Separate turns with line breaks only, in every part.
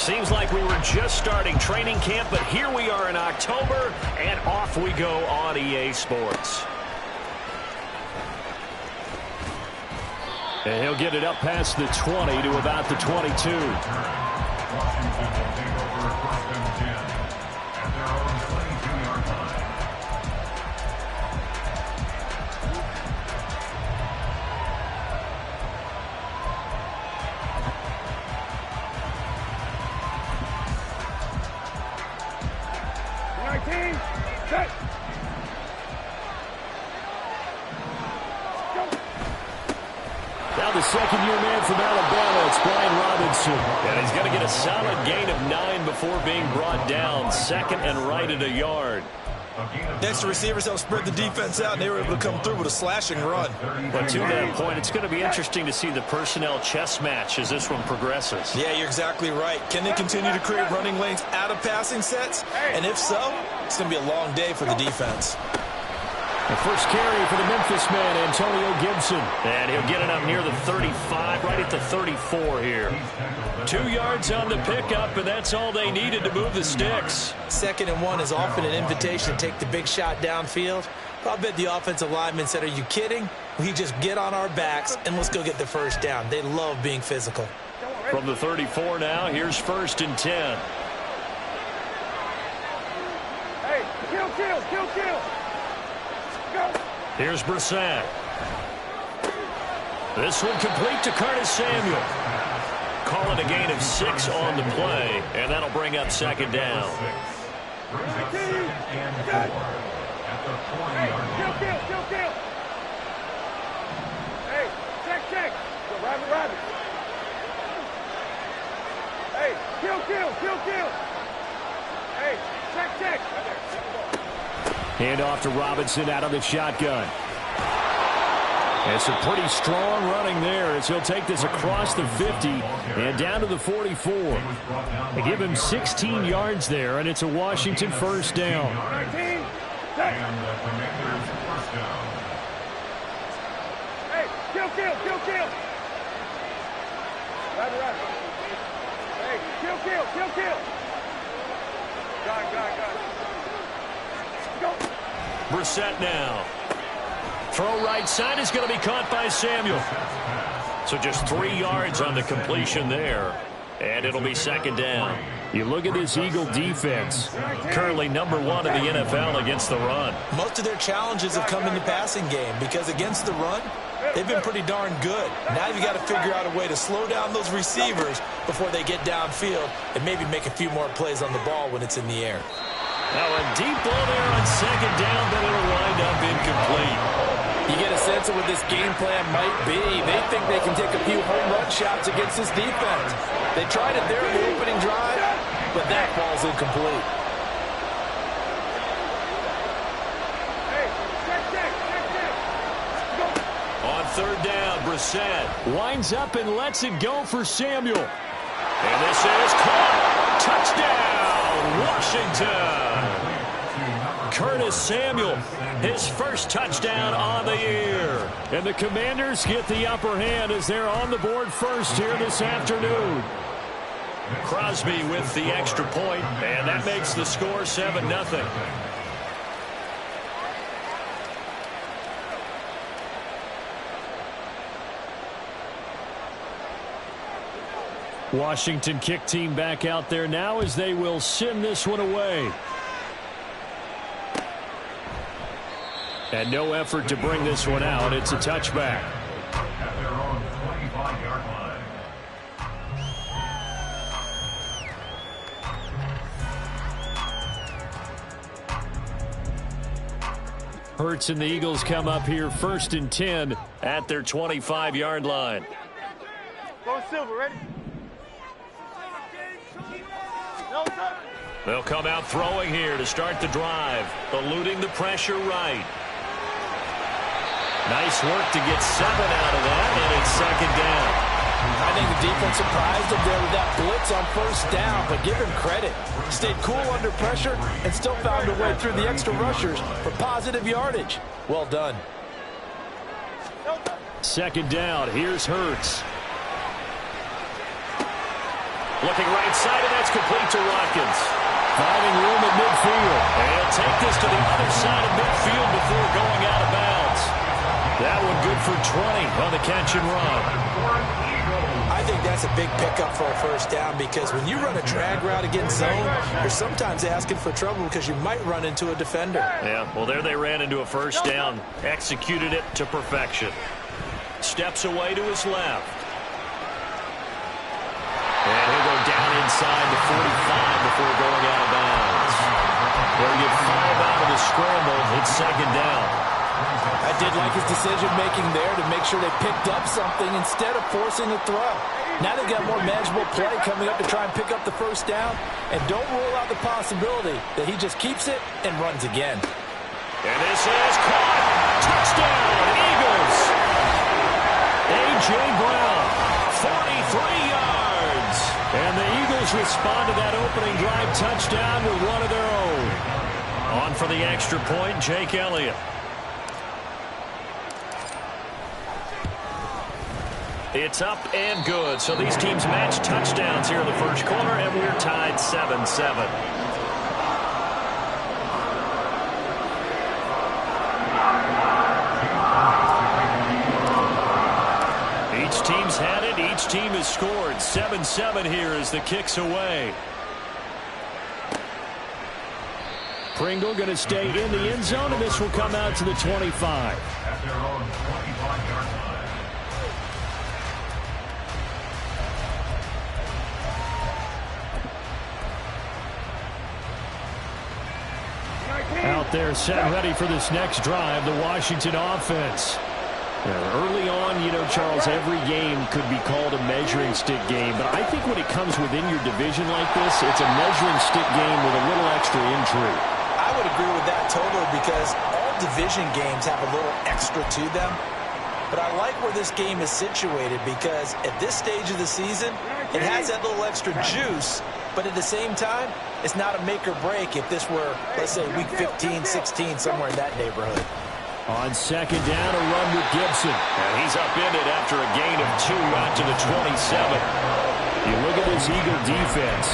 Seems like we were just starting training camp, but here we are in October, and off we go on EA Sports. And he'll get it up past the 20 to about the 22. Now the second-year man from Alabama, it's Brian Robinson. And he's going to get a solid gain of 9 before being brought down. Second and right at a yard.
Extra receivers help spread the defense out, and they were able to come through with a slashing run.
But to that point, it's going to be interesting to see the personnel chess match as this one progresses.
Yeah, you're exactly right. Can they continue to create running lanes out of passing sets? And if so, it's going to be a long day for the defense.
The first carry for the Memphis man, Antonio Gibson. And he'll get it up near the 35, right at the 34 here. 2 yards on the pickup, and that's all they needed to move the sticks.
2nd and 1 is often an invitation to take the big shot downfield. I'll bet the offensive lineman said, are you kidding? We just get on our backs, and let's go get the first down. They love being physical.
From the 34 now, here's 1st and 10.
Hey, kill.
Here's Brissett. This one complete to Curtis Samuel. Call it a gain of 6 on the play, and that'll bring up 2nd down.
Hey, kill. Hey, check. Go, rabbit. Hey, kill. Hey, check.
Hand off to Robinson out of the shotgun. And some pretty strong running there as he'll take this across the 50 and down to the 44. They give him 16 yards there, and it's a Washington first down.
Hey, kill. Rabbit. Hey, kill. Got it.
Brissett now. Throw right side is going to be caught by Samuel. So just 3 yards on the completion there. And it'll be 2nd down. You look at this Eagle defense. Currently number 1 in the NFL against the run.
Most of their challenges have come in the passing game because against the run, they've been pretty darn good. Now you've got to figure out a way to slow down those receivers before they get downfield and maybe make a few more plays on the ball when it's in the air.
Now a deep ball there on 2nd down, but it'll wind up incomplete.
You get a sense of what this game plan might be. They think they can take a few home run shots against this defense. They tried it there in the opening drive, but that ball's incomplete.
Hey, check.
On 3rd down, Brissett winds up and lets it go for Samuel. And this is caught. Touchdown, Washington. Curtis Samuel, his first touchdown on the year. And the Commanders get the upper hand as they're on the board first here this afternoon. Crosby with the extra point, and that makes the score 7-0. Washington kick team back out there now as they will send this one away. And no effort to bring this one out. It's a touchback.
At their own 25-yard line.
Hurts and the Eagles come up here 1st and 10 at their 25-yard line.
Go Silver, ready? No, sir.
They'll come out throwing here to start the drive, eluding the pressure right. Nice work to get 7 out of that, and it's 2nd down.
I think the defense surprised him there with that blitz on 1st down, but give him credit. Stayed cool under pressure and still found a way through the extra rushers for positive yardage. Well done.
2nd down, here's Hurts. Looking right side, and that's complete to Watkins. Finding room at midfield. And he'll take this to the other side of midfield before going out of bounds. That one good for 20 on the catch and run.
I think that's a big pickup for a first down because when you run a drag route against zone, you're sometimes asking for trouble because you might run into a defender.
Yeah, well, there they ran into a first down. Executed it to perfection. Steps away to his left. And he'll go down inside the 45 before going out of bounds. They'll get 5 out of the scramble. It's second down.
I did like his decision-making there to make sure they picked up something instead of forcing a throw. Now they've got more manageable play coming up to try and pick up the first down. And don't rule out the possibility that he just keeps it and runs again.
And this is caught. Touchdown, Eagles. A.J. Brown, 43 yards. And the Eagles respond to that opening drive touchdown with one of their own. On for the extra point, Jake Elliott. It's up and good. So these teams match touchdowns here in the first quarter, and we're tied 7-7. Each team's had it. Each team has scored. 7-7 here as the kick's away. Pringle going to stay in the end zone, and this will come out to the 25.
At their own 25-yard line.
Out there set ready for this next drive, the Washington offense. Early on, you know, Charles, every game could be called a measuring stick game, but I think when it comes within your division like this, it's a measuring stick game with a little extra intrigue.
I would agree with that totally because all division games have a little extra to them. But I like where this game is situated because at this stage of the season, it has that little extra juice. But at the same time, it's not a make or break if this were, let's say, week 15, 16, somewhere in that neighborhood.
On second down, a run with Gibson. And he's upended after a gain of 2 out to the 27. You look at this Eagle defense.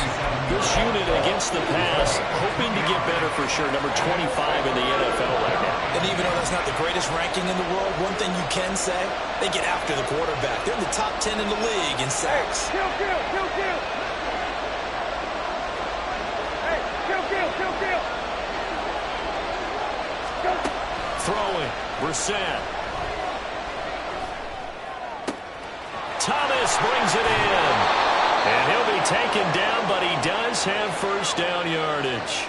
This unit against the pass, hoping to get better for sure. Number 25 in the NFL right now.
And even though that's not the greatest ranking in the world, one thing you can say, they get after the quarterback. They're in the top 10 in the league in sacks.
Kill. Hey, kill.
Throwing, Brissett. Thomas brings it in. And he'll be taken down, but he does have first down yardage.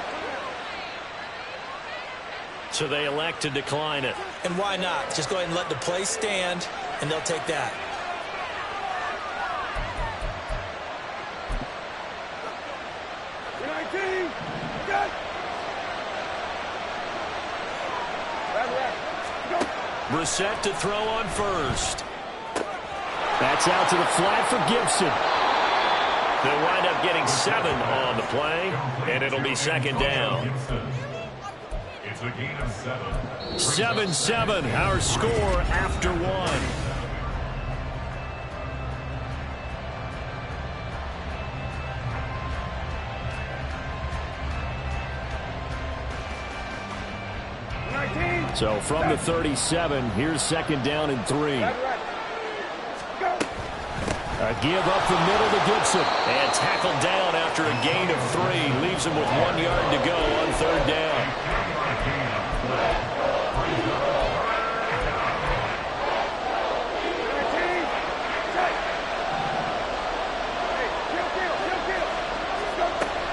So they elect to decline it.
And why not? Just go ahead and let the play stand, and they'll take that.
Brissett to throw on first. That's out to the flat for Gibson. They'll wind up getting 7 on the play, and it'll be second down.
It's a gain of 7.
7-7, our score after 1. So from the 37, here's second down and 3. A give up the middle to Gibson. And tackled down after a gain of 3. Leaves him with 1 yard to go on third down.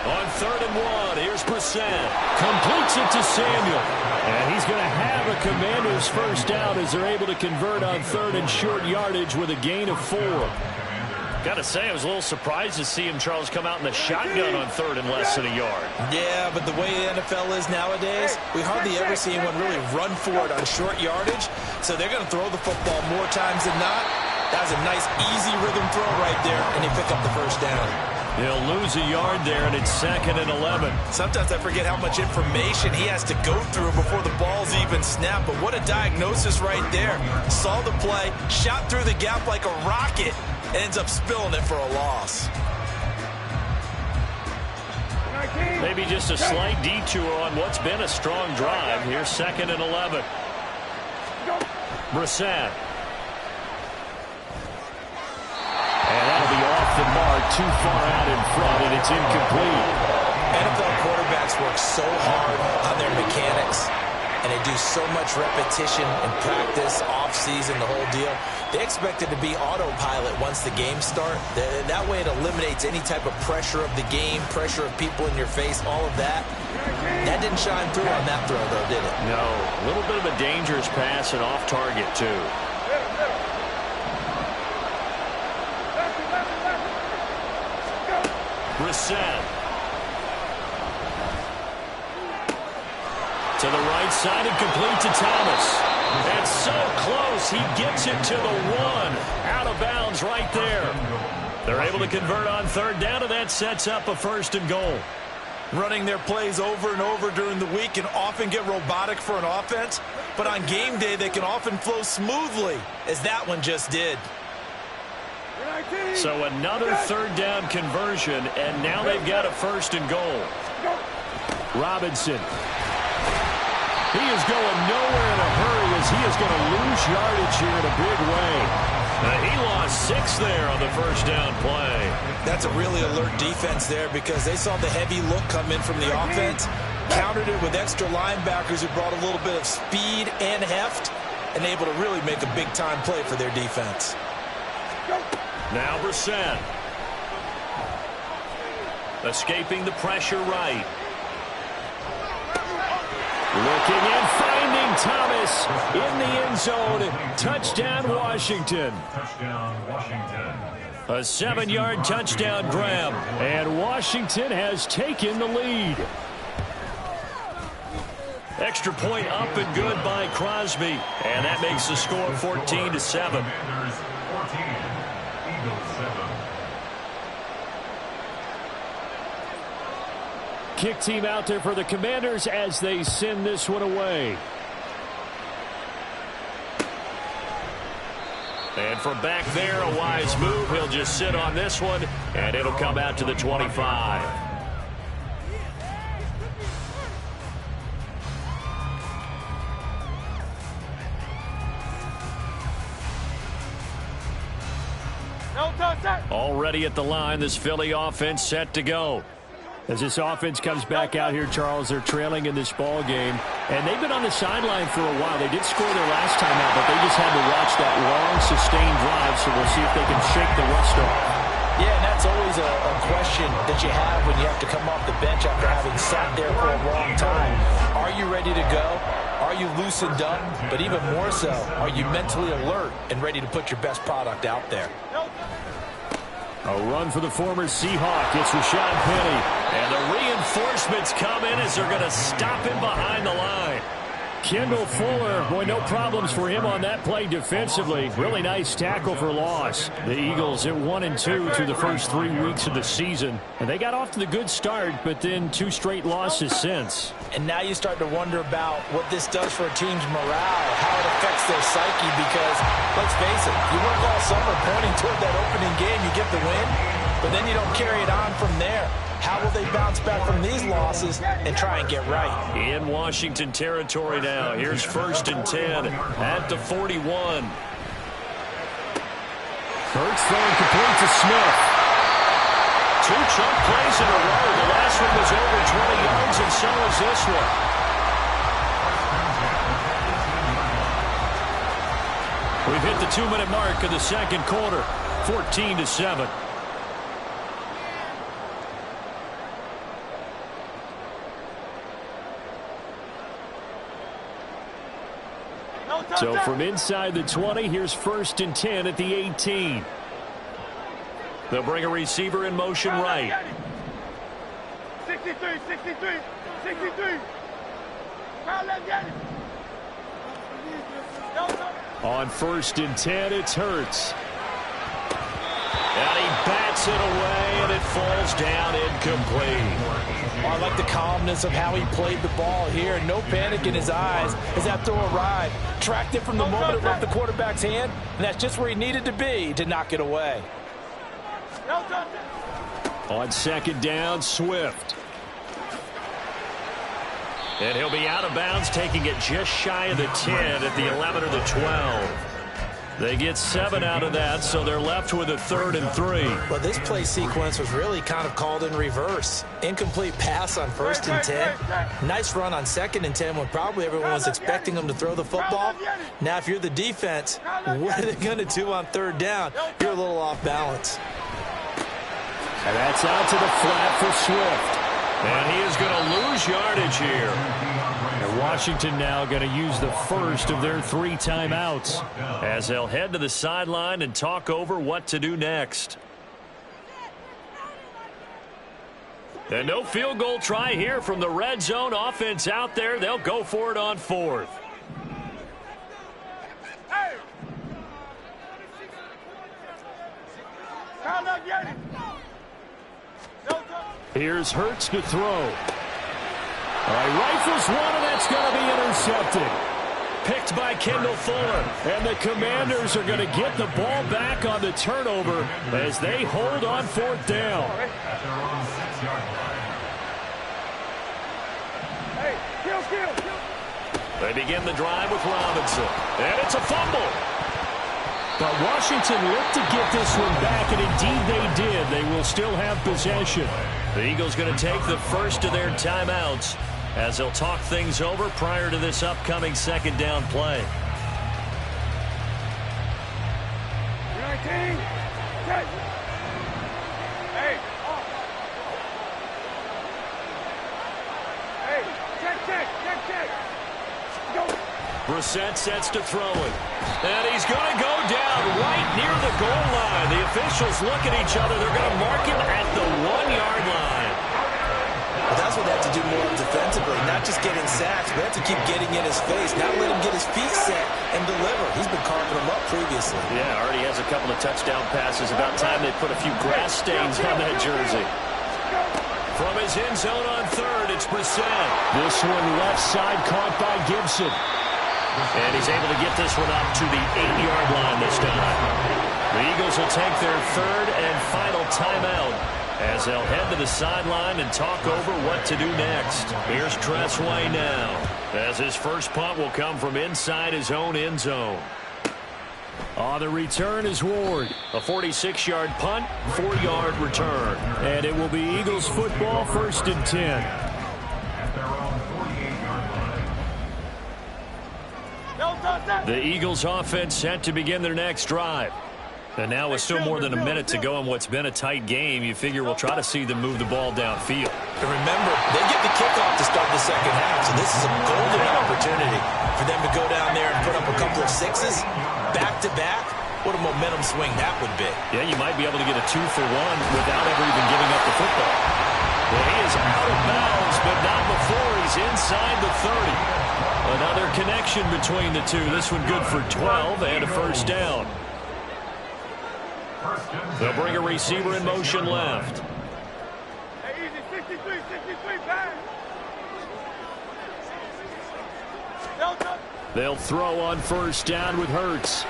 On 3rd and 1, here's Brissett. Completes it to Samuel. And he's going to have a Commander's first down as they're able to convert on 3rd and short yardage with a gain of 4. Got to say, I was a little surprised to see him, Charles, come out in the shotgun on 3rd and less than a yard.
Yeah, but the way the NFL is nowadays, we hardly ever see anyone really run for it on short yardage. So they're going to throw the football more times than not. That was a nice, easy rhythm throw right there, and they pick up the first down.
He'll lose a yard there, and it's 2nd and 11.
Sometimes I forget how much information he has to go through before the ball's even snapped. But what a diagnosis right there. Saw the play, shot through the gap like a rocket, and ends up spilling it for a loss.
Maybe just a slight detour on what's been a strong drive. Here's 2nd and 11. Brissett. And that'll be off the mark, too far out in front, and it's incomplete.
NFL quarterbacks work so hard on their mechanics, and they do so much repetition and practice, off-season, the whole deal. They expect it to be autopilot once the games start. That way it eliminates any type of pressure of the game, pressure of people in your face, all of that. That didn't shine through on that throw, though, did it?
No. A little bit of a dangerous pass and off target, too. Brissett. To the right side and complete to Thomas. And so close, he gets it to the 1. Out of bounds right there. They're able to convert on 3rd down, and that sets up a 1st and goal.
Running their plays over and over during the week can often get robotic for an offense, but on game day they can often flow smoothly, as that one just did.
So another 3rd down conversion, and now they've got a 1st and goal. Robinson. He is going nowhere in a hurry as he is going to lose yardage here in a big way. He lost 6 there on the 1st down play.
That's a really alert defense there because they saw the heavy look come in from the offense, countered it with extra linebackers who brought a little bit of speed and heft, and able to really make a big-time play for their defense.
Now Brissett. Escaping the pressure right. Looking and finding Thomas in the end zone. Touchdown, Washington.
Touchdown, Washington.
A 7-yard touchdown grab. And Washington has taken the lead. Extra point up and good by Crosby. And that makes the score 14-7.
Commanders 14, Eagles 7.
Kick team out there for the Commanders as they send this one away. And from back there, a wise move. He'll just sit on this one, and it'll come out to the 25. Already at the line, this Philly offense set to go. As this offense comes back out here, Charles, they're trailing in this ball game. And they've been on the sideline for a while. They did score their last time out, but they just had to watch that long, sustained drive, so we'll see if they can shake the rust off.
Yeah, and that's always a question that you have when you have to come off the bench after having sat there for a long time. Are you ready to go? Are you loosened up? But even more so, are you mentally alert and ready to put your best product out there?
A run for the former Seahawk. It's Rashad Penny. And the reinforcements come in as they're going to stop him behind the line. Kendall Fuller, boy, no problems for him on that play defensively. Really nice tackle for loss. The Eagles at 1-2 through the first 3 weeks of the season. And they got off to the good start, but then 2 straight losses since.
And now you start to wonder about what this does for a team's morale, how it affects their psyche, because, let's face it, you work all summer pointing toward that opening game, you get the win, but then you don't carry it on from there. How will they bounce back from these losses and try and get right?
In Washington territory now. Here's 1st and 10 at the 41. Hurts throwing complete to Smith. 2 chunk plays in a row. The last one was over 20 yards, and so is this one. We've hit the 2-minute mark of the second quarter. 14-7. So from inside the 20, here's 1st and 10 at the 18. They'll bring a receiver in motion right.
63, 63, 63.
On 1st and 10, it's Hurts. And he bats it away, and it falls down incomplete.
I like the calmness of how he played the ball here. No panic in his eyes as that throw arrived. Tracked it from the moment it left the quarterback's hand, and that's just where he needed to be to knock it away.
On 2nd down, Swift. And he'll be out of bounds, taking it just shy of the 10 at the 11 or the 12. They get 7 out of that, so they're left with a 3rd and 3.
Well, this play sequence was really kind of called in reverse. Incomplete pass on 1st and 10. Nice run on 2nd and 10 when probably everyone was expecting them to throw the football. Now, if you're the defense, what are they going to do on 3rd down? You're a little off balance.
And that's out to the flat for Swift.
And he is going to lose yardage here.
And Washington now going to use the first of their 3 timeouts,
as they'll head to the sideline and talk over what to do next. And no field goal try here from the red zone. Offense out there. They'll go for it on 4th.
Here's Hurts to throw. All right, rifles one, and that's going to be intercepted.
Picked by Kendall Fuller.
And the Commanders are going to get the ball back on the turnover as they hold on 4th down.
They begin the drive with Robinson. And it's a fumble.
But Washington looked to get this one back, and indeed they did. They will still have possession.
The Eagles going to take the first of their timeouts as they'll talk things over prior to this upcoming 2nd down play. Brissett sets to throw it. And he's going to go down right near the goal line. The officials look at each other. They're going to mark him at the 1-yard line.
Well, that's what they have to do more defensively, not just getting sacks, but have to keep getting in his face, not let him get his feet set and deliver. He's been carving them up previously.
Yeah, already has a couple of touchdown passes. About time they put a few grass stains on that jersey. From his end zone on 3rd, it's Brissett.
This one left side caught by Gibson.
And he's able to get this one up to the 8-yard line this time. The Eagles will take their 3rd and final timeout as they'll head to the sideline and talk over what to do next. Here's Tressway now, as his first punt will come from inside his own end zone.
On the return is Ward.
A 46-yard punt, 4-yard return.
And it will be Eagles football, 1st and 10.
The Eagles offense set to begin their next drive. And now with still more than a minute to go in what's been a tight game, you figure we'll try to see them move the ball downfield.
And remember, they get the kickoff to start the 2nd half, so this is a golden opportunity for them to go down there and put up a couple of 6s back-to-back. What a momentum swing that would be.
Yeah, you might be able to get a 2-for-1 without ever even giving up the football. Well, he is out of bounds, but not before he's inside the 30. Another connection between the two. This one good for 12 and a 1st down. They'll bring a receiver in motion left.
They'll throw on 1st down with Hurts.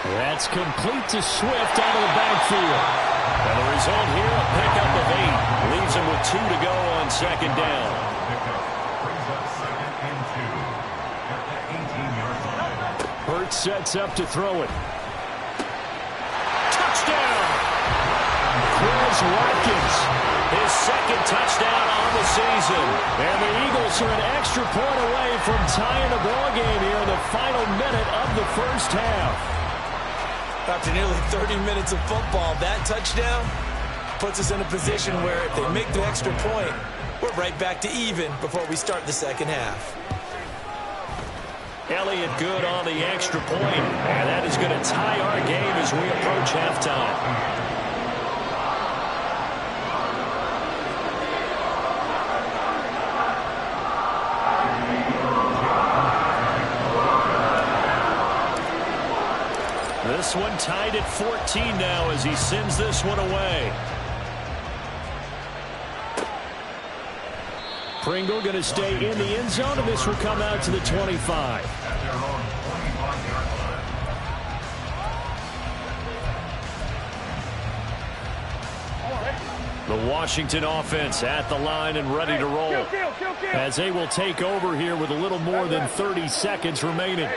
That's complete to Swift out of the backfield.
And the result here, a pickup of 8. Leaves him with 2 to go on 2nd down.
Hurts sets up to throw it.
Touchdown!
Chris Watkins.
His 2nd touchdown on the season.
And the Eagles are an extra point away from tying the ball game here in the final minute of the 1st half.
After nearly 30 minutes of football, that touchdown puts us in a position where if they make the extra point, we're right back to even before we start the 2nd half.
Elliott good on the extra point, and that is going to tie our game as we approach halftime. This one tied at 14 now as he sends this one away.
Pringle going to stay in the end zone, and this will come out to the 25.
The Washington offense at the line and ready to roll as they will take over here with a little more than 30 seconds remaining.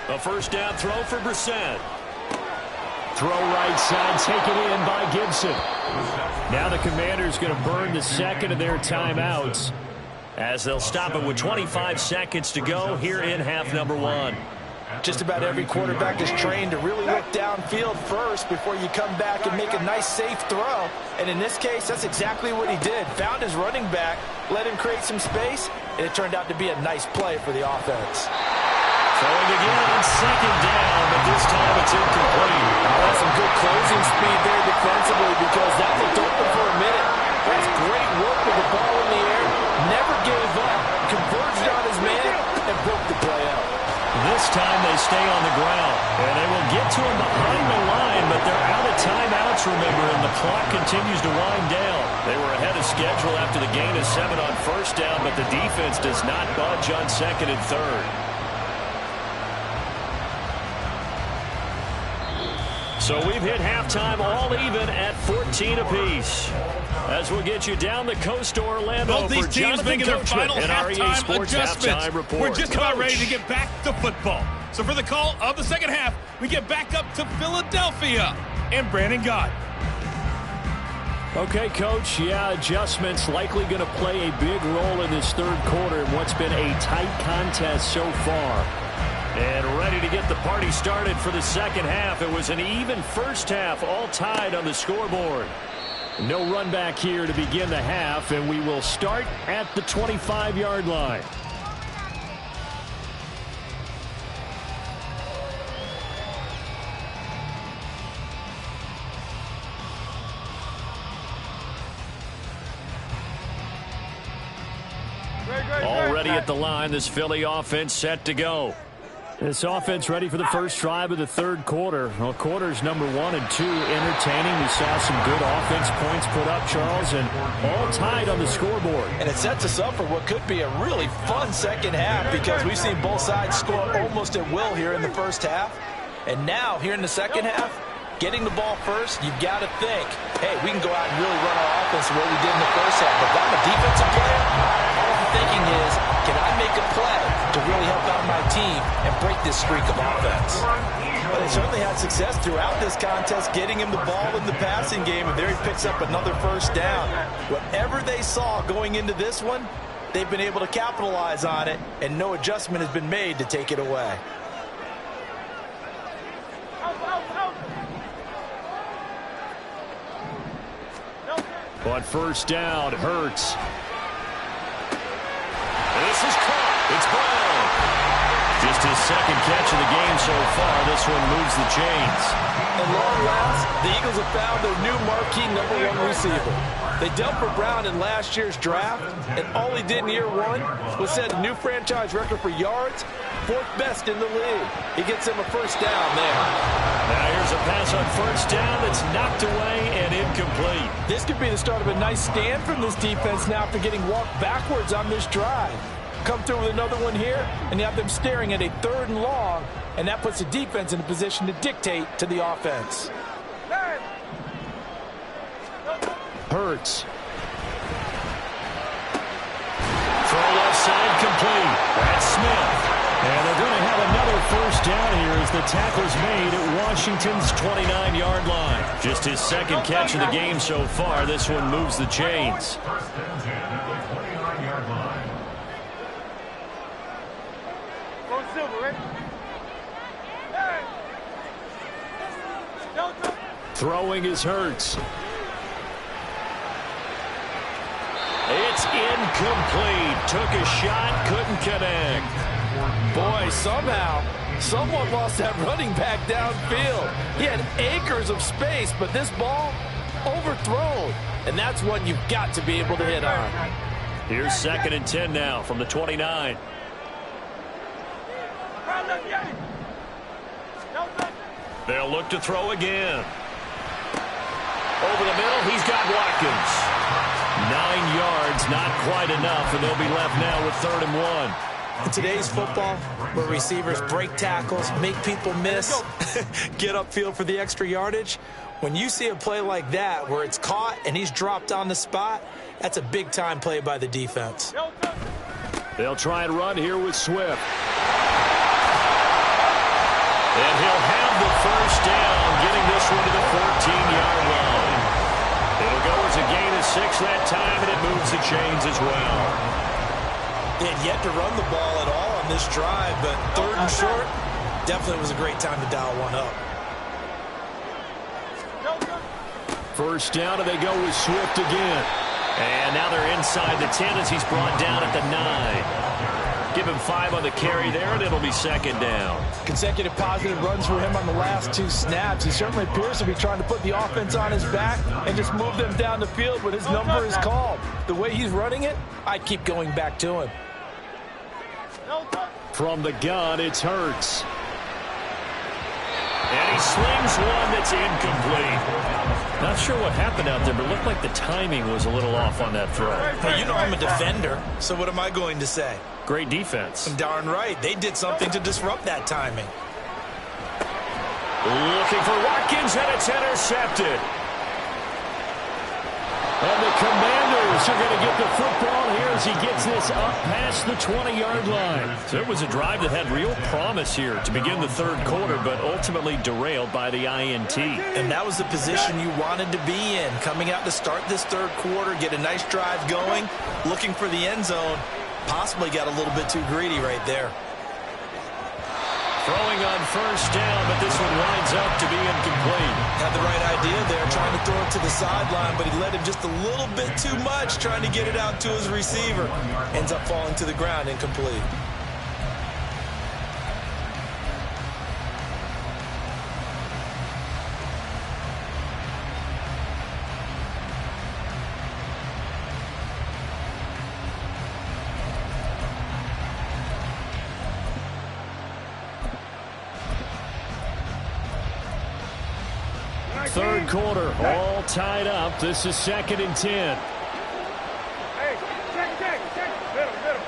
A first down throw for Brissett. Throw right side, taken in by Gibson. Now the Commanders going to burn the second of their timeouts as they'll stop it with 25 seconds to go here in half number one.
Just about every quarterback is trained to really look downfield first before you come back and make a nice, safe throw. And in this case, that's exactly what he did. Found his running back, let him create some space, and it turned out to be a nice play for the offense.
Throwing again on second down, but this time it's incomplete.
That's some good closing speed there defensively because that looked open for a minute. That's great work with the ball in the air. Never gave up. Converged on his man and broke the play out.
This time they stay on the ground, and they will get to him behind the line, but they're out of timeouts, remember, and the clock continues to wind down. They were ahead of schedule after the gain of 7 on first down, but the defense does not budge on second and third. So we've hit halftime all even at 14 apiece. As we'll get you down the coast to Orlando.
Both these teams making their final halftime adjustments. We're just about ready to get back to football. So for the call of the second half, we get back up to Philadelphia and Brandon Gott.
Okay, Coach, adjustments likely going to play a big role in this third quarter in what's been a tight contest so far. And ready to get the party started for the second half. It was an even first half, all tied on the scoreboard. No run back here to begin the half, and we will start at the 25-yard line. Already at the line, this Philly offense set to go. This offense ready for the first drive of the third quarter. Well, quarters number 1 and 2 entertaining. We saw some good offense points put up, Charles, and all tied on the scoreboard.
And it sets us up for what could be a really fun second half because we've seen both sides score almost at will here in the first half. And now, here in the second half, getting the ball first, you've got to think, hey, we can go out and really run our offense the way we did in the first half. But if I'm a defensive player, all I'm thinking is, can I make a play to really help out my team and break this streak of offense? But they certainly had success throughout this contest, getting him the ball in the passing game, and there he picks up another first down. Whatever they saw going into this one, they've been able to capitalize on it, and no adjustment has been made to take it away.
On first down, Hurts. This is caught. It's Brown. Just his second catch of the game so far. This one moves the chains.
At long last, the Eagles have found their new marquee number 1 receiver. They dealt for Brown in last year's draft, and all he did in year 1 was set a new franchise record for yards, 4th best in the league. He gets him a first down there.
Now here's a pass on first down that's knocked away and incomplete.
This could be the start of a nice stand from this defense now after getting walked backwards on this drive. Come through with another one here, and you have them staring at a 3rd and long, and that puts the defense in a position to dictate to the offense.
Hurts. Throw left side complete. That's Smith. And they're going to have another first down here as the tackle's made at Washington's 29-yard line. Just his second catch of the game so far. This one moves the chains.
First and 10 at the 29-yard line.
Go Silver, right?
Throwing is Hurts. It's incomplete. Took a shot, couldn't connect.
Boy, somehow, someone lost that running back downfield. He had acres of space, but this ball overthrown. And that's one you've got to be able to hit on.
Here's 2nd and 10 now from the 29. They'll look to throw again. Over the middle, he's got Watkins. 9 yards, not quite enough, and they'll be left now with 3rd and 1.
In today's football, where receivers break tackles, make people miss, get upfield for the extra yardage, when you see a play like that where it's caught and he's dropped on the spot, that's a big-time play by the defense.
They'll try and run here with Swift. And he'll have the first down, getting this one to the 14-yard line. It'll go as a gain of 6 that time, and it moves the chains as well.
They had yet to run the ball at all on this drive, but 3rd and short, definitely was a great time to dial one up.
First down, and they go with Swift again. And now they're inside the 10 as he's brought down at the 9. Give him 5 on the carry there, and it'll be 2nd down.
Consecutive positive runs for him on the last 2 snaps. He certainly appears to be trying to put the offense on his back and just move them down the field when his number is called. The way he's running it, I'd keep going back to him.
From the gun, it's Hurts. And he slings one that's incomplete. Not sure what happened out there, but it looked like the timing was a little off on that throw.
Hey, you know I'm a defender, so what am I going to say?
Great defense.
Darn right. They did something to disrupt that timing.
Looking for Watkins, and it's intercepted. And the Commanders are going to get the football here as he gets this up past the 20-yard line. So it was a drive that had real promise here to begin the 3rd quarter, but ultimately derailed by the INT.
And that was the position you wanted to be in, coming out to start this 3rd quarter, get a nice drive going, looking for the end zone. Possibly got a little bit too greedy right there.
Throwing on first down, but this one winds up to be incomplete.
Had the right idea there, trying to throw it to the sideline, but he let him just a little bit too much, trying to get it out to his receiver. Ends up falling to the ground, incomplete.
Third quarter, all tied up. This is 2nd and 10.
Hey, check. Middle.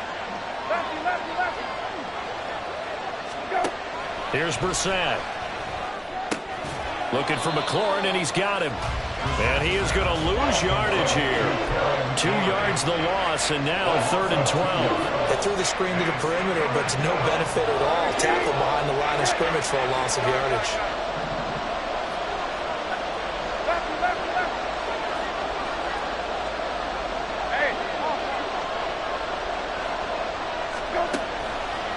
Lefty. Go.
Here's Brissett. Looking for McLaurin, and he's got him. And he is going to lose yardage here. 2 yards the loss, and now 3rd and 12.
They threw the screen to the perimeter, but to no benefit at all. Tackle behind the line of scrimmage for a loss of yardage.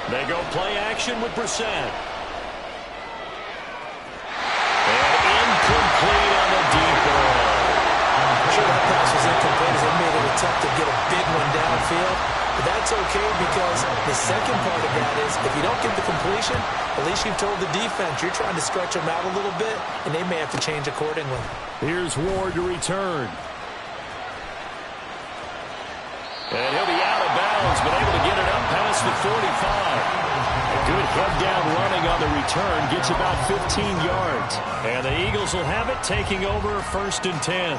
They go play action with Brissett. And incomplete on the deep ball.
I'm sure that pass was incomplete as they made an attempt to get a big one downfield. But that's okay because the second part of that is if you don't get the completion, at least you've told the defense you're trying to stretch them out a little bit, and they may have to change accordingly.
Here's Ward to return. And he'll be out of bounds, but able to get it up past the 45. A good head-down running on the return. Gets about 15 yards. And the Eagles will have it, taking over 1st and 10.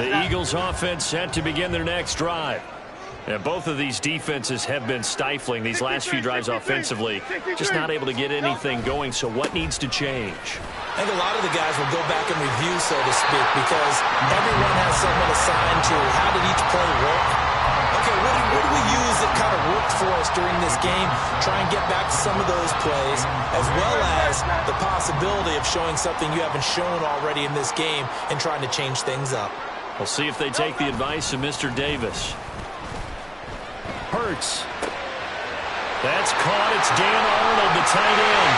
The Eagles offense set to begin their next drive. And both of these defenses have been stifling these last few drives offensively. Just not able to get anything going, so what needs to change?
I think a lot of the guys will go back and review, so to speak, because everyone has someone assigned to how did each play work. Okay, what do we use that kind of worked for us during this game? Try and get back to some of those plays, as well as the possibility of showing something you haven't shown already in this game and trying to change things up.
We'll see if they take the advice of Mr. Davis. Hurts. That's caught. It's Dan Arnold, the tight end.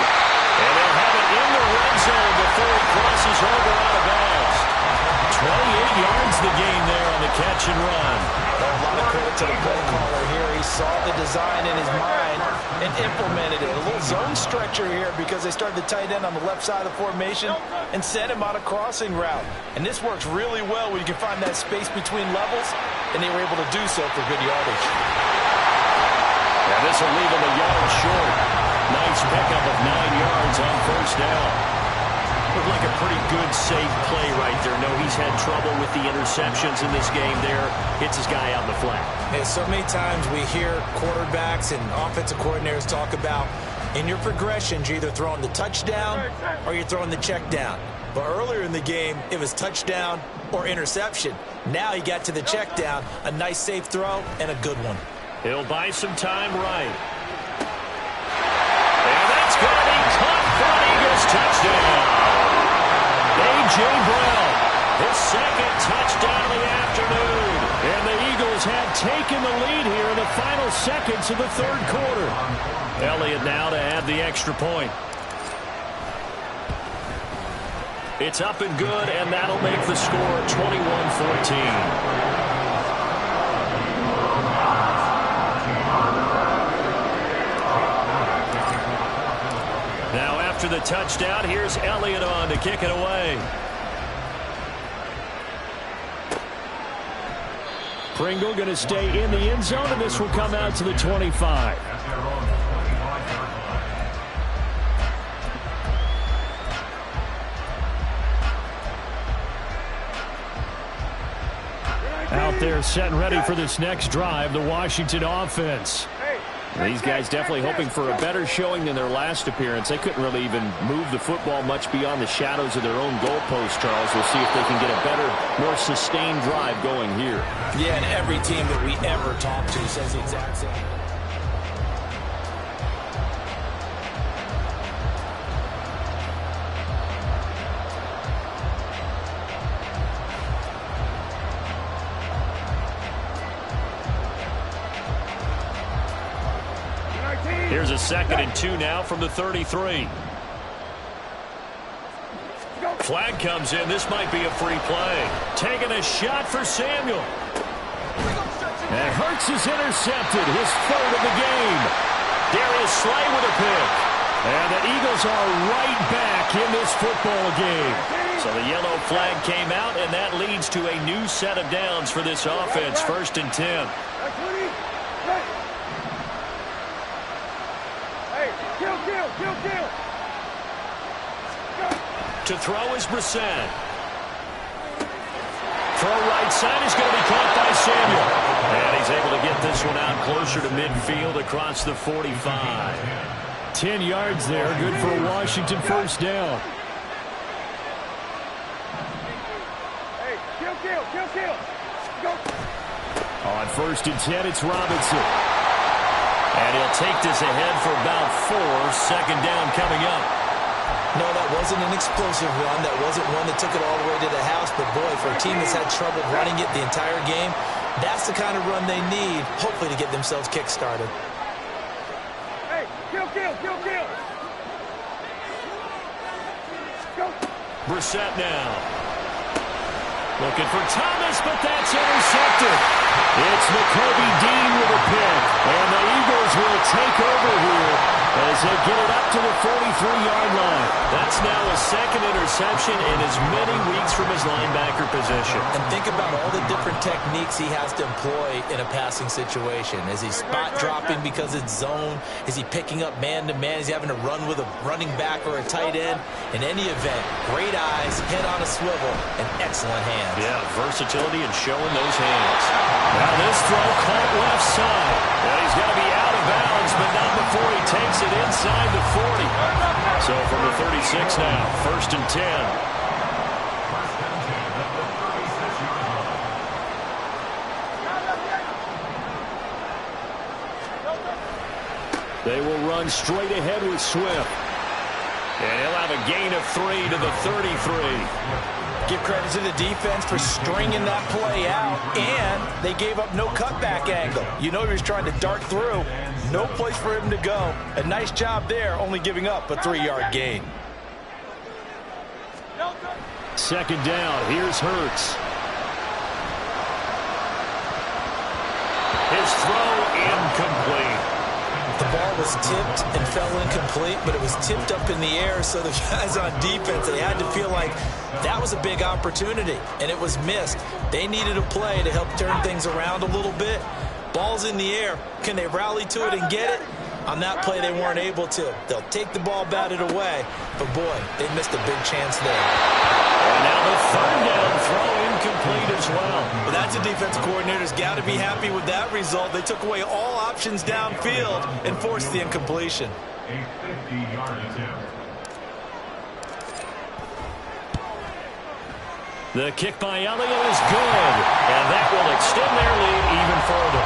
And they'll have it in the red zone before it crosses over out of bounds. 28 yards the gain there on the catch and run.
A lot of credit to the play caller here. He saw the design in his mind and implemented it. A little zone stretcher here because they started the tight end on the left side of the formation and sent him on a crossing route. And this works really well when you can find that space between levels, and they were able to do so for good yardage.
And this will leave him a yard short. Nice pickup of 9 yards on first down. Looked like a pretty good, safe play right there. No, he's had trouble with the interceptions in this game there. Hits his guy out in the flat.
And so many times we hear quarterbacks and offensive coordinators talk about in your progressions, you're either throwing the touchdown or you're throwing the check down. But earlier in the game, it was touchdown or interception. Now he got to the check down, a nice safe throw, and a good one.
He'll buy some time right. And that's going to be caught for an Eagles touchdown. A.J. Brown, his second touchdown of the afternoon. And the Eagles have taken the lead here in the final seconds of the third quarter. Elliott now to add the extra point. It's up and good, and that'll make the score 21-14. Now after the touchdown, here's Elliott on to kick it away.
Pringle going to stay in the end zone, and this will come out to the 25. Out there set and ready for this next drive, the Washington offense.
These guys definitely hoping for a better showing than their last appearance. They couldn't really even move the football much beyond the shadows of their own goalpost, Charles. We'll see if they can get a better, more sustained drive going here.
Yeah, and every team that we ever talk to says the exact same.
Here's a 2nd and 2 now from the 33. Flag comes in. This might be a free play. Taking a shot for Samuel.
And Hurts is intercepted, his third of the game.
Darius Slay with a pick.
And the Eagles are right back in this football game.
So the yellow flag came out, and that leads to a new set of downs for this offense. 1st and 10. To throw is Brissett. Throw right side is going to be caught by Samuel. And he's able to get this one out closer to midfield across the 45.
10 yards there, good for a Washington first down. On 1st and 10, it's Robinson.
And he'll take this ahead for about 4. 2nd down coming up.
No, that wasn't an explosive run. That wasn't one that took it all the way to the house. But, boy, for a team that's had trouble running it the entire game, that's the kind of run they need, hopefully, to get themselves kick-started.
Hey, kill. Go.
Brissett now. Looking for Thomas, but that's intercepted. It's Nakobe Dean with a pick. And the Eagles will take over here as they get it up to the 43-yard line. That's now a 2nd interception in as many weeks from his linebacker position.
And think about all the different techniques he has to employ in a passing situation. Is he spot dropping because it's zone? Is he picking up man-to-man? Is he having to run with a running back or a tight end? In any event, great eyes, head on a swivel, and excellent hands.
Yeah, versatility and showing those hands. Now this throw caught left side. And he's going to be out of bounds, but not before he takes it inside the 40. So from the 36 now, 1st and 10.
They will run straight ahead with Swift.
And he'll have a gain of 3 to the 33.
Give credit to the defense for stringing that play out, and they gave up no cutback angle. You know he was trying to dart through. No place for him to go. A nice job there, only giving up a 3-yard gain.
2nd down, here's Hurts.
His throw incomplete.
The ball was tipped and fell incomplete, but it was tipped up in the air, so the guys on defense, they had to feel like that was a big opportunity, and it was missed. They needed a play to help turn things around a little bit. Ball's in the air. Can they rally to it and get it? On that play, they weren't able to. They'll take the ball batted away, but boy, they missed a big chance there.
And now the third down throw incomplete as well.
Well, that's a defense coordinator's got to be happy with that result. They took away all options downfield and forced the incompletion.
A 50-yard attempt.
The kick by Elliott is good, and that will extend their lead even further.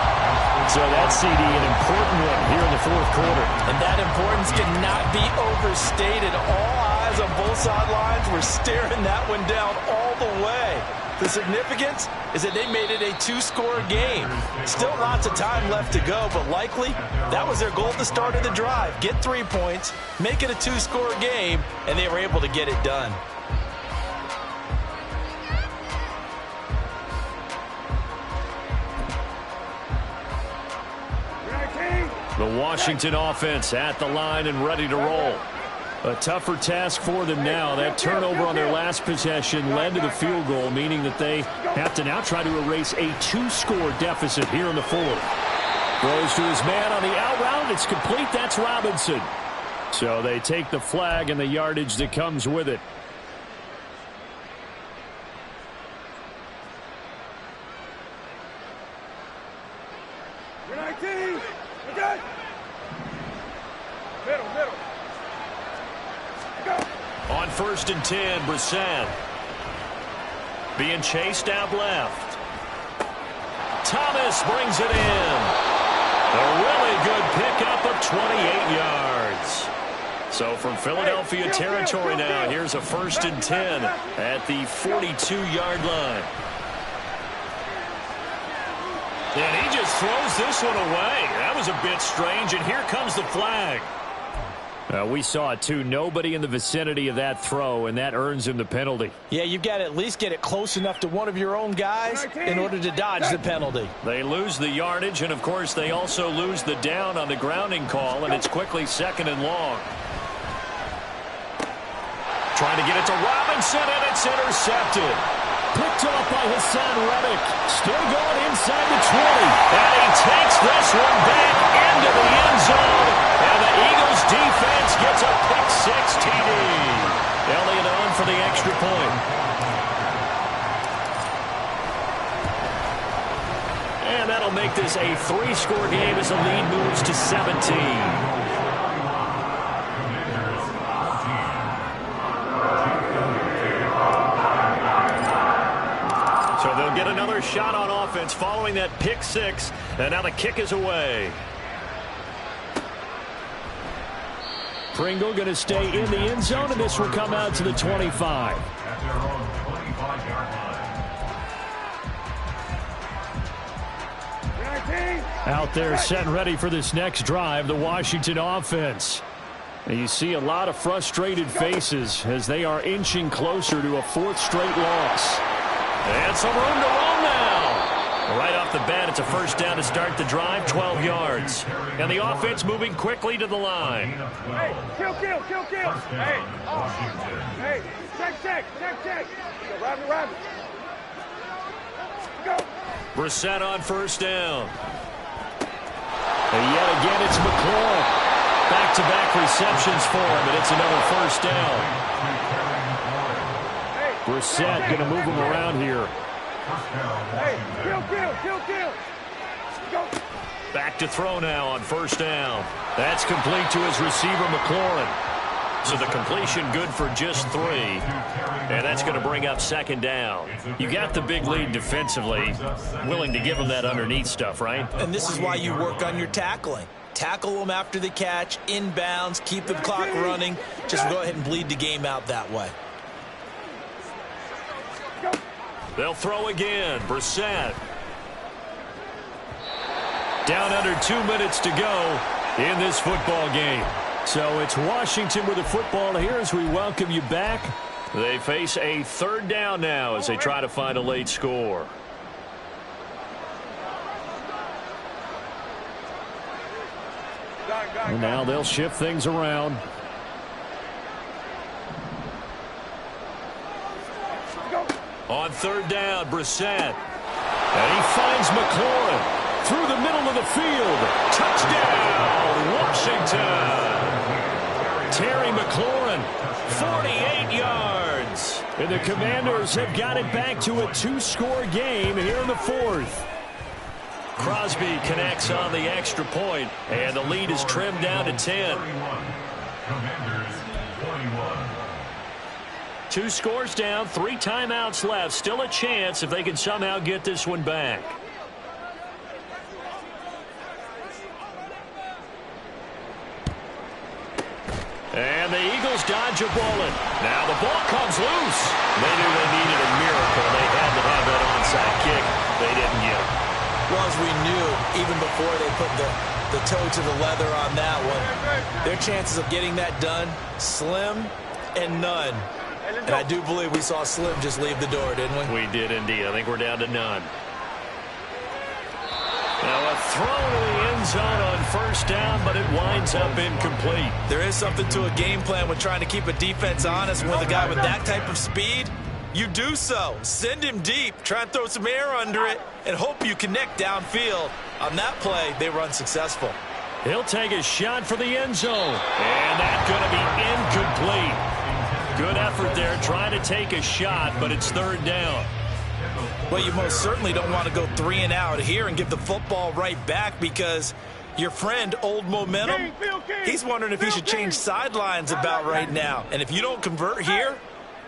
So that's CD, an important one here in the fourth quarter.
And that importance cannot be overstated. All eyes on both sidelines were staring that one down all the way. The significance is that they made it a two-score game. Still lots of time left to go, but likely that was their goal at the start of the drive. Get 3 points, make it a two-score game, and they were able to get it done.
The Washington offense at the line and ready to roll. A tougher task for them now. That turnover on their last possession led to the field goal, meaning that they have to now try to erase a two-score deficit here in the fourth. Throws to his man on the out route. It's complete. That's Robinson. So they take the flag and the yardage that comes with it. On 1st and 10, Brissett. Being chased out left. Thomas brings it in. A really good pickup of 28 yards. So from Philadelphia territory now, here's a 1st and 10 at the 42-yard line. And he just throws this one away. That was a bit strange, and here comes the flag. We saw it, too. Nobody in the vicinity of that throw, and that earns him the penalty.
Yeah, you've got to at least get it close enough to one of your own guys in order to dodge the penalty.
They lose the yardage, and, of course, they also lose the down on the grounding call, and it's quickly 2nd and long. Trying to get it to Robinson, and it's intercepted. Picked off by Hassan Reddick. Still going inside the 20. And he takes this one back into the end zone. And the Eagles defense gets a pick-6 TD. Elliott on for the extra point. And that'll make this a 3-score game as the lead moves to 17. So they'll get another shot on offense following that pick-6, and now the kick is away. Pringle going to stay in the end zone, and this will come out to the 25.
At their own 25-yard line.
Out there set and ready for this next drive, the Washington offense. And you see a lot of frustrated faces as they are inching closer to a 4th straight loss. And some room to roam now. Right off the bat, it's a 1st down to start the drive, 12 yards. And the offense moving quickly to the line.
Hey, kill. Hey, check. Go, Robbie. Go.
Brissett on 1st down. And yet again, it's McLaurin. Back-to-back receptions for him, and it's another 1st down. Brissett going to move him around here.
Hey, kill. Go.
Back to throw now on 1st down. That's complete to his receiver, McLaurin. So the completion good for just 3. And that's going to bring up 2nd down. You got the big lead defensively. Willing to give him that underneath stuff, right?
And this is why you work on your tackling. Tackle them after the catch, inbounds, keep the clock running. Just go ahead and bleed the game out that way.
They'll throw again. Brissett. Down under 2 minutes to go in this football game. So it's Washington with the football here as we welcome you back. They face a 3rd down now as they try to find a late score. And now they'll shift things around. On 3rd down, Brissett. And he finds McLaurin through the middle of the field. Touchdown, Washington. Washington. Terry McLaurin, 48 yards.
And the Commanders have got it back to a 2-score game here in the fourth.
Crosby connects on the extra point, and the lead is trimmed down to 10.
Commanders 21.
2 scores down, 3 timeouts left. Still a chance if they can somehow get this one back. And the Eagles dodge a bullet. Now the ball comes loose. They knew they needed a miracle. They had to have that onside kick. They didn't get it.
Well, as we knew, even before they put the toe to the leather on that one, their chances of getting that done, slim and none. And I do believe we saw Slim just leave the door, didn't we?
We did indeed. I think we're down to none. Now a throw to the end zone on first down, but it winds up incomplete.
There is something to a game plan with trying to keep a defense honest. With a guy with that type of speed, you do so. Send him deep. Try and throw some air under it and hope you connect downfield. On that play, they were unsuccessful.
He'll take a shot for the end zone. And that's going to be incomplete. Good effort there trying to take a shot, but it's third down.
Well, you most certainly don't want to go 3 and out here and give the football right back, because your friend, Old Momentum, he's wondering if he should change sidelines about right now. And if you don't convert here,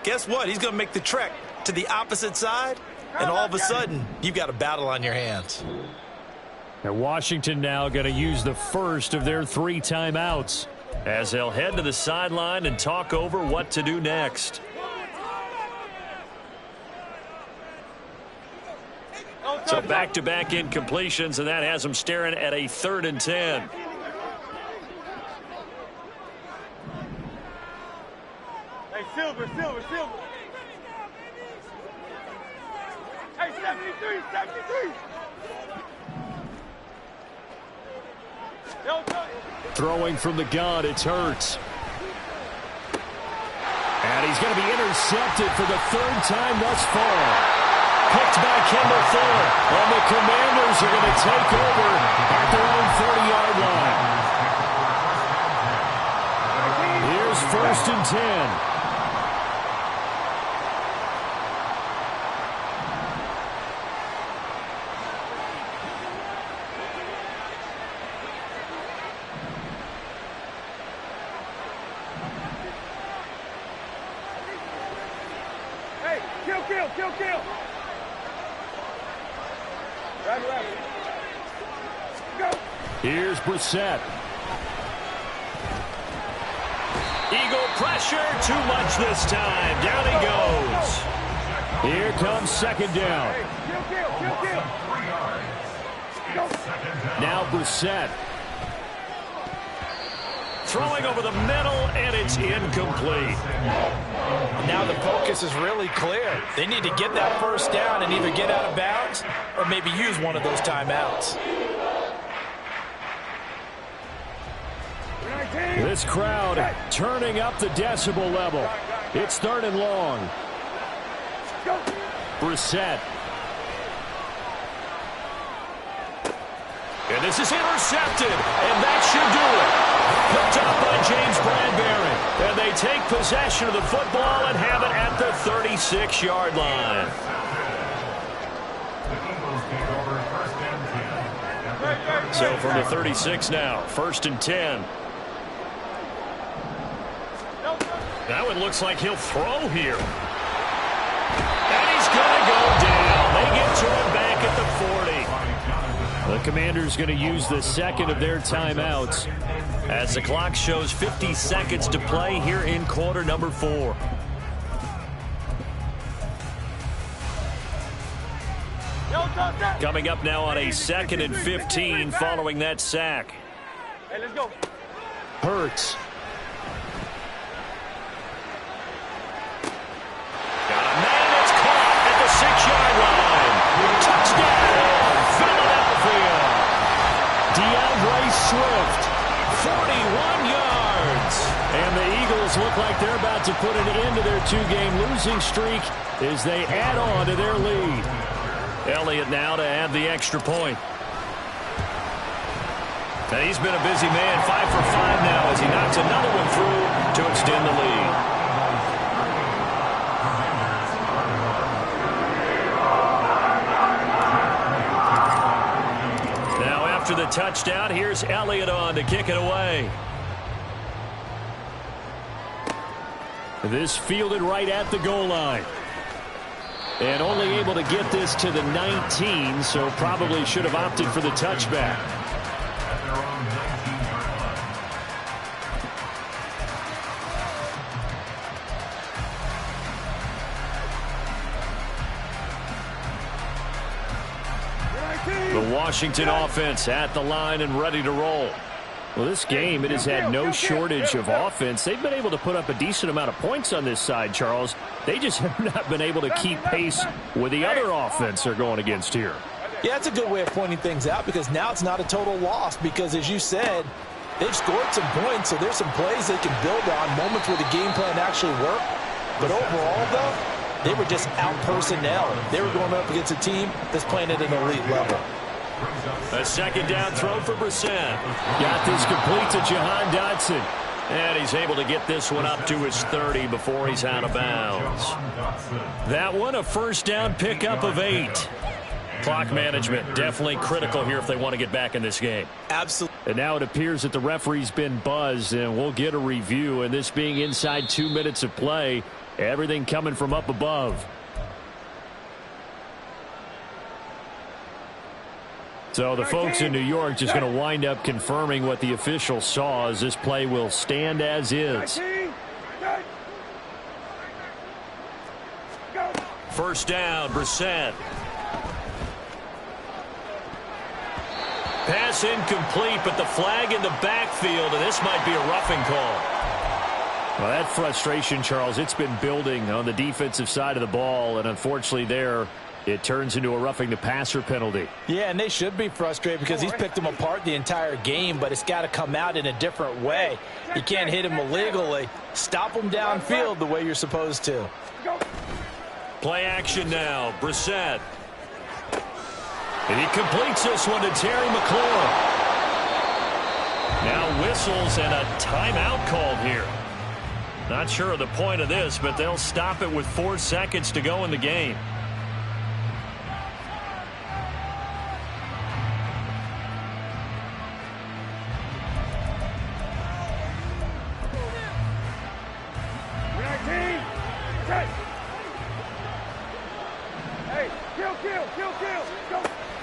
guess what? He's going to make the trek to the opposite side, and all of a sudden, you've got a battle on your hands.
And Washington now going to use the first of their 3 timeouts,
as they'll head to the sideline and talk over what to do next. So back-to-back incompletions, and that has them staring at a 3rd and 10.
Hey, Silver. Hey, 73.
throwing from the gun. It's Hurts. And he's going to be intercepted for the 3rd time thus far. Picked by Kendall Fuller. And the Commanders are going to take over at their own 30-yard line. Here's 1st and 10.
Kill. Right. Go.
Here's Brissett.
Eagle pressure, too much this time. Down he goes.
Here comes 2nd down.
Kill. Go.
Now Brissett.
Throwing over the middle, and it's incomplete.
Now the focus is really clear. They need to get that 1st down and either get out of bounds or maybe use one of those timeouts.
This crowd turning up the decibel level. It's 3rd and long. Brissett.
And this is intercepted, and that should do it. Picked up by James Bradbury. And they take possession of the football and have it at the 36-yard line. So from the 36 now, 1st and 10. Now it looks like he'll throw here. And he's going to go down. They get to him back at the 40.
The Commanders going to use the 2nd of their timeouts,
as the clock shows 50 seconds to play here in quarter number 4. Coming up now on a 2nd and 15 following that sack.
Hey, let's go.
Hurts.
Got a man that's caught at the 6-yard line. Touchdown, Philadelphia.
DeAndre Swift.
41 yards.
And the Eagles look like they're about to put an end to their 2-game losing streak as they add on to their lead.
Elliott now to add the extra point. And he's been a busy man, 5 for 5 now as he knocks another one through to extend the lead. Now after the touchdown, here's Elliott on to kick it away. This fielded right at the goal line. And only able to get this to the 19, so probably should have opted for the touchback. The Washington offense at the line and ready to roll. Well, this game, it has had no shortage of offense. They've been able to put up a decent amount of points on this side, Charles. They just have not been able to keep pace with the other offense they're going against here.
Yeah, that's a good way of pointing things out because now it's not a total loss because, as you said, they've scored some points, so there's some plays they can build on, moments where the game plan actually worked. But overall, though, they were just out-personnel. They were going up against a team that's playing at an elite level.
A second down throw for Brissett.
Got this complete to Jahan Dotson.
And he's able to get this one up to his 30 before he's out of bounds. That one, a first down pickup of 8. Clock management definitely critical here if they want to get back in this game.
Absolutely.
And now it appears that the referee's been buzzed, and we'll get a review. And this being inside 2 minutes of play, everything coming from up above. So the folks in New York just going to wind up confirming what the official saw as this play will stand as is.
First down, Brissett. Pass incomplete, but the flag in the backfield, and this might be a roughing call.
Well, that frustration, Charles, it's been building on the defensive side of the ball, and unfortunately there, it turns into a roughing the passer penalty.
Yeah, and they should be frustrated because he's picked them apart the entire game, but it's got to come out in a different way. You can't hit him illegally. Stop him downfield the way you're supposed to.
Play action now. Brissett. And he completes this one to Terry McLaurin. Now whistles and a timeout called here. Not sure of the point of this, but they'll stop it with 4 seconds to go in the game.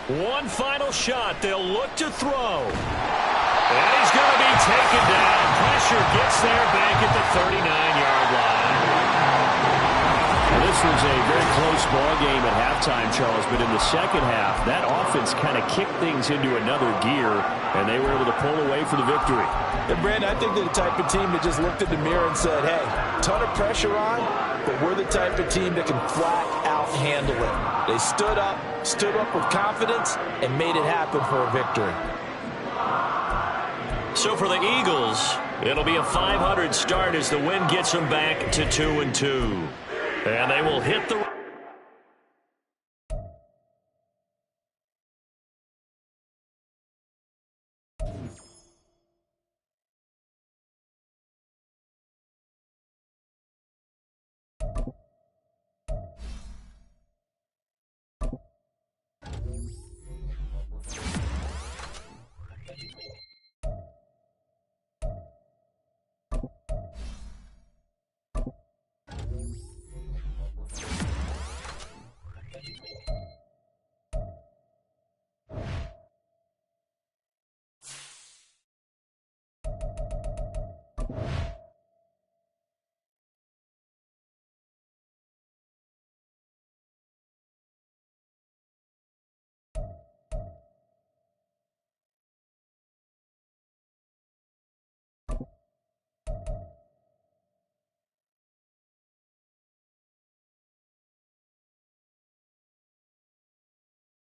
One final shot. They'll look to throw. And he's going to be taken down. Pressure gets there back at the 39-yard line.
Well, this was a very close ball game at halftime, Charles, but in the second half, that offense kind of kicked things into another gear, and they were able to pull away for the victory.
And Brandon, I think they're the type of team that just looked in the mirror and said, hey, ton of pressure on, but we're the type of team that can flat out handle it. They stood up with confidence, and made it happen for a victory.
So for the Eagles, it'll be a .500 start as the win gets them back to 2-2. And they will hit the